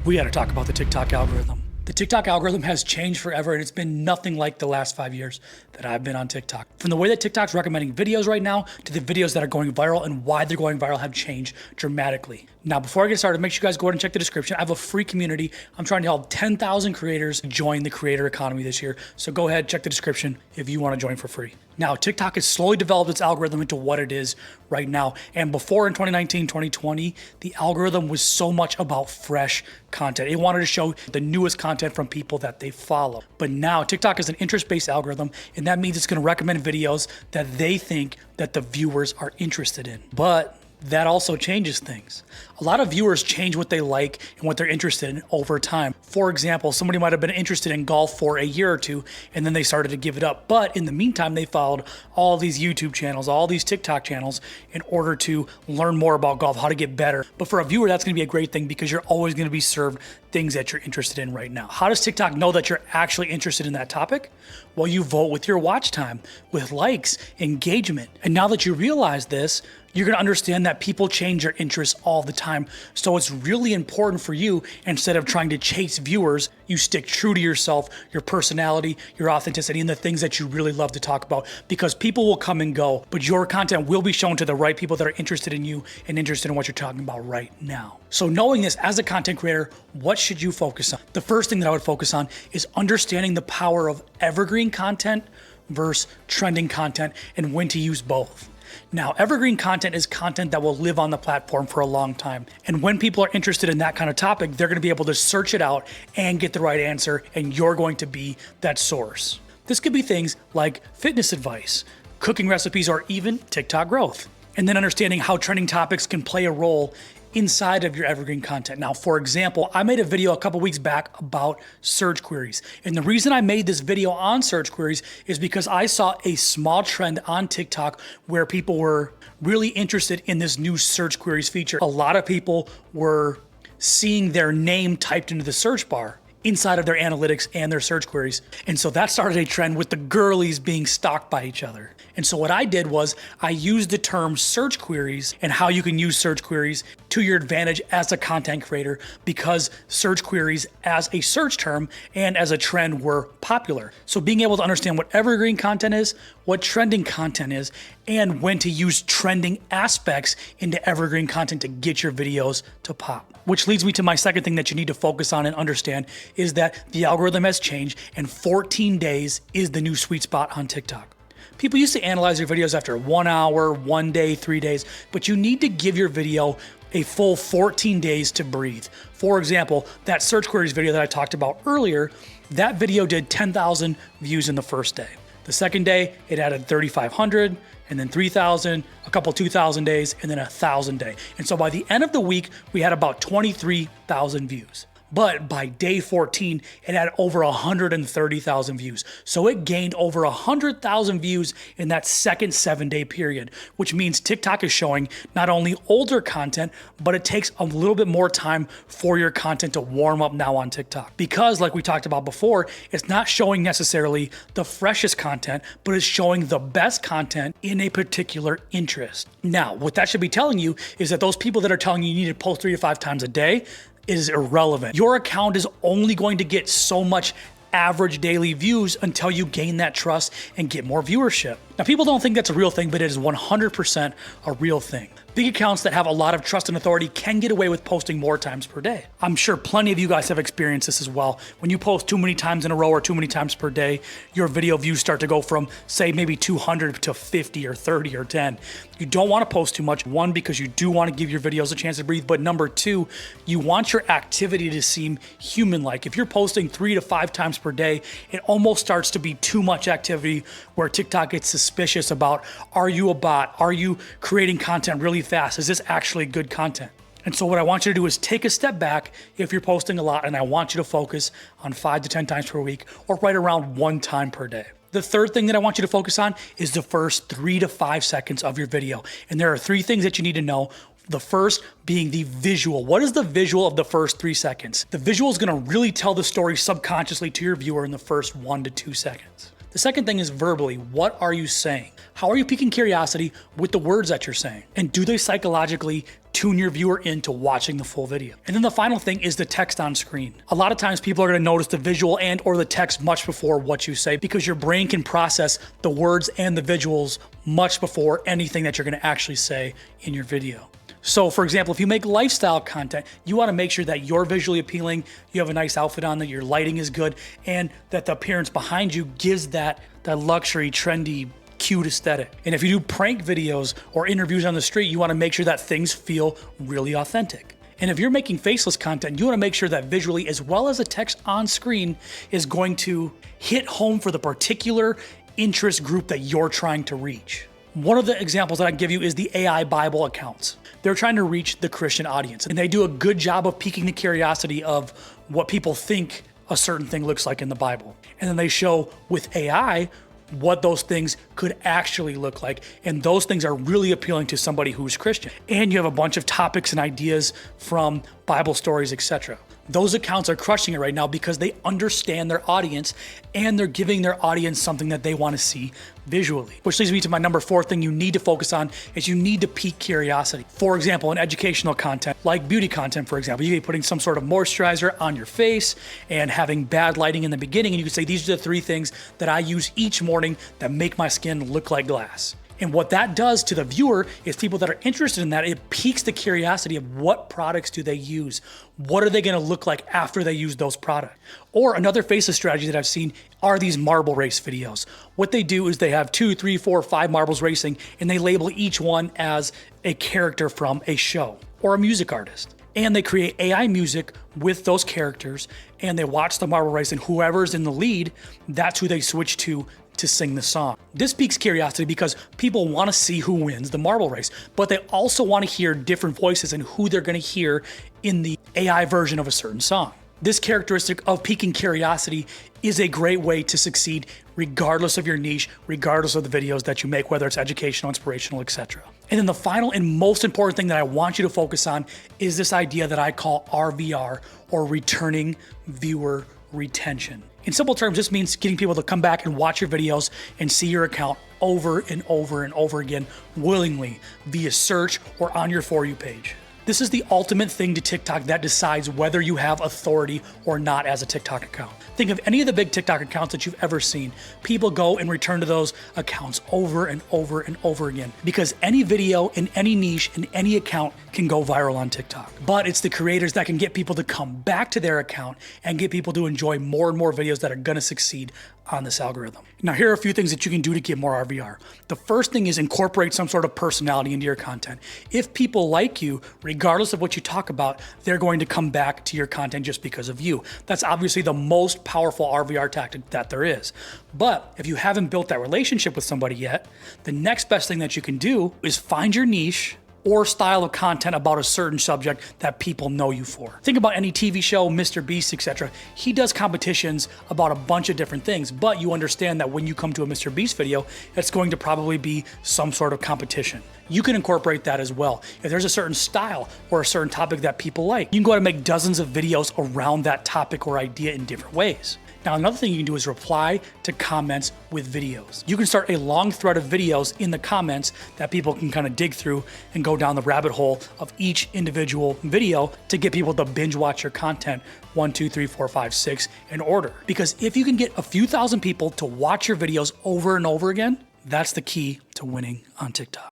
We got to talk about the TikTok algorithm. The TikTok algorithm has changed forever, and it's been nothing like the last 5 years that I've been on TikTok. From the way that TikTok's recommending videos right now to the videos that are going viral and why they're going viral have changed dramatically. Now, before I get started, make sure you guys go ahead and check the description. I have a free community. I'm trying to help 10,000 creators join the creator economy this year. So go ahead, check the description if you want to join for free. Now, TikTok has slowly developed its algorithm into what it is right now. And before in 2019, 2020, the algorithm was so much about fresh content. It wanted to show the newest content from people that they follow. But now TikTok is an interest-based algorithm, and that means it's going to recommend videos that they think that the viewers are interested in. But that also changes things. A lot of viewers change what they like and what they're interested in over time. For example, somebody might have been interested in golf for a year or two, and then they started to give it up. But in the meantime, they followed all these YouTube channels, all these TikTok channels in order to learn more about golf, how to get better. But for a viewer, that's gonna be a great thing because you're always gonna be served things that you're interested in right now. How does TikTok know that you're actually interested in that topic? Well, you vote with your watch time, with likes, engagement. And now that you realize this, you're gonna understand that people change their interests all the time. So it's really important for you, instead of trying to chase viewers, you stick true to yourself, your personality, your authenticity, and the things that you really love to talk about, because people will come and go, but your content will be shown to the right people that are interested in you and interested in what you're talking about right now. So knowing this, as a content creator, what should you focus on? The first thing that I would focus on is understanding the power of evergreen content versus trending content and when to use both. Now, evergreen content is content that will live on the platform for a long time. And when people are interested in that kind of topic, they're gonna be able to search it out and get the right answer, and you're going to be that source. This could be things like fitness advice, cooking recipes, or even TikTok growth. And then understanding how trending topics can play a role inside of your evergreen content. Now, for example, I made a video a couple weeks back about search queries. And the reason I made this video on search queries is because I saw a small trend on TikTok where people were really interested in this new search queries feature. A lot of people were seeing their name typed into the search bar inside of their analytics and their search queries. And so that started a trend with the girlies being stalked by each other. And so what I did was I used the term search queries and how you can use search queries to your advantage as a content creator, because search queries as a search term and as a trend were popular. So being able to understand what evergreen content is, what trending content is, and when to use trending aspects into evergreen content to get your videos to pop. Which leads me to my second thing that you need to focus on and understand is that the algorithm has changed, and 14 days is the new sweet spot on TikTok. People used to analyze your videos after 1 hour, 1 day, 3 days, but you need to give your video a full 14 days to breathe. For example, that search queries video that I talked about earlier, that video did 10,000 views in the first day. The second day, it added 3,500, and then 3,000, a couple 2,000 days, and then 1,000 day. And so by the end of the week, we had about 23,000 views. But by day 14, it had over 130,000 views. So it gained over 100,000 views in that second 7-day period, which means TikTok is showing not only older content, but it takes a little bit more time for your content to warm up now on TikTok. Because like we talked about before, it's not showing necessarily the freshest content, but it's showing the best content in a particular interest. Now, what that should be telling you is that those people that are telling you need to post 3 to 5 times a day is irrelevant. Your account is only going to get so much average daily views until you gain that trust and get more viewership. Now, people don't think that's a real thing, but it is 100% a real thing. Big accounts that have a lot of trust and authority can get away with posting more times per day. I'm sure plenty of you guys have experienced this as well. When you post too many times in a row or too many times per day, your video views start to go from, say, maybe 200 to 50 or 30 or 10. You don't want to post too much. One, because you do want to give your videos a chance to breathe, but number two, you want your activity to seem human-like. If you're posting 3 to 5 times per day, it almost starts to be too much activity where TikTok gets suspicious about, are you a bot? Are you creating content really fast? Is this actually good content? And so what I want you to do is take a step back if you're posting a lot, and I want you to focus on 5 to 10 times per week, or right around 1 time per day. The third thing that I want you to focus on is the first 3 to 5 seconds of your video. And there are 3 things that you need to know. The first being the visual. What is the visual of the first 3 seconds? The visual is gonna really tell the story subconsciously to your viewer in the first 1 to 2 seconds. The second thing is verbally. What are you saying? How are you piquing curiosity with the words that you're saying? And do they psychologically tune your viewer into watching the full video? And then the final thing is the text on screen. A lot of times people are going to notice the visual and or the text much before what you say, because your brain can process the words and the visuals much before anything that you're going to actually say in your video. So for example, if you make lifestyle content, you want to make sure that you're visually appealing, you have a nice outfit on, that your lighting is good, and that the appearance behind you gives that luxury, trendy, cute aesthetic. And if you do prank videos or interviews on the street, you want to make sure that things feel really authentic. And if you're making faceless content, you want to make sure that visually, as well as the text on screen, is going to hit home for the particular interest group that you're trying to reach. One of the examples that I give you is the AI Bible accounts. They're trying to reach the Christian audience, and they do a good job of piquing the curiosity of what people think a certain thing looks like in the Bible. And then they show with AI what those things could actually look like. And those things are really appealing to somebody who's Christian. And you have a bunch of topics and ideas from Bible stories, etc. Those accounts are crushing it right now because they understand their audience and they're giving their audience something that they want to see visually. Which leads me to my number 4 thing you need to focus on is you need to pique curiosity. For example, in educational content, like beauty content, for example, you could be putting some sort of moisturizer on your face and having bad lighting in the beginning. And you could say, these are the 3 things that I use each morning that make my skin look like glass. And what that does to the viewer is people that are interested in that, it piques the curiosity of what products do they use? What are they gonna look like after they use those products? Or another faceless strategy that I've seen are these marble race videos. What they do is they have 2, 3, 4, 5 marbles racing, and they label each one as a character from a show or a music artist. And they create AI music with those characters, and they watch the marble race, and whoever's in the lead, that's who they switch to sing the song. This piques curiosity because people want to see who wins the marble race, but they also want to hear different voices and who they're going to hear in the AI version of a certain song. This characteristic of piquing curiosity is a great way to succeed regardless of your niche, regardless of the videos that you make, whether it's educational, inspirational, etc. And then the final and most important thing that I want you to focus on is this idea that I call RVR, or returning viewer retention. In simple terms, this means getting people to come back and watch your videos and see your account over and over and over again willingly via search or on your For You page. This is the ultimate thing to TikTok that decides whether you have authority or not as a TikTok account. Think of any of the big TikTok accounts that you've ever seen. People go and return to those accounts over and over and over again because any video in any niche in any account can go viral on TikTok. But it's the creators that can get people to come back to their account and get people to enjoy more and more videos that are gonna succeed on this algorithm. Now, here are a few things that you can do to get more RVR. The first thing is incorporate some sort of personality into your content. If people like you, regardless of what you talk about, they're going to come back to your content just because of you. That's obviously the most powerful RVR tactic that there is. But if you haven't built that relationship with somebody yet, the next best thing that you can do is find your niche or style of content about a certain subject that people know you for. Think about any TV show, Mr. Beast, etc. He does competitions about a bunch of different things, but you understand that when you come to a Mr. Beast video, it's going to probably be some sort of competition. You can incorporate that as well. If there's a certain style or a certain topic that people like, you can go ahead and make dozens of videos around that topic or idea in different ways. Now, another thing you can do is reply to comments with videos. You can start a long thread of videos in the comments that people can kind of dig through and go down the rabbit hole of each individual video to get people to binge watch your content 1, 2, 3, 4, 5, 6 in order. Because if you can get a few thousand people to watch your videos over and over again, that's the key to winning on TikTok.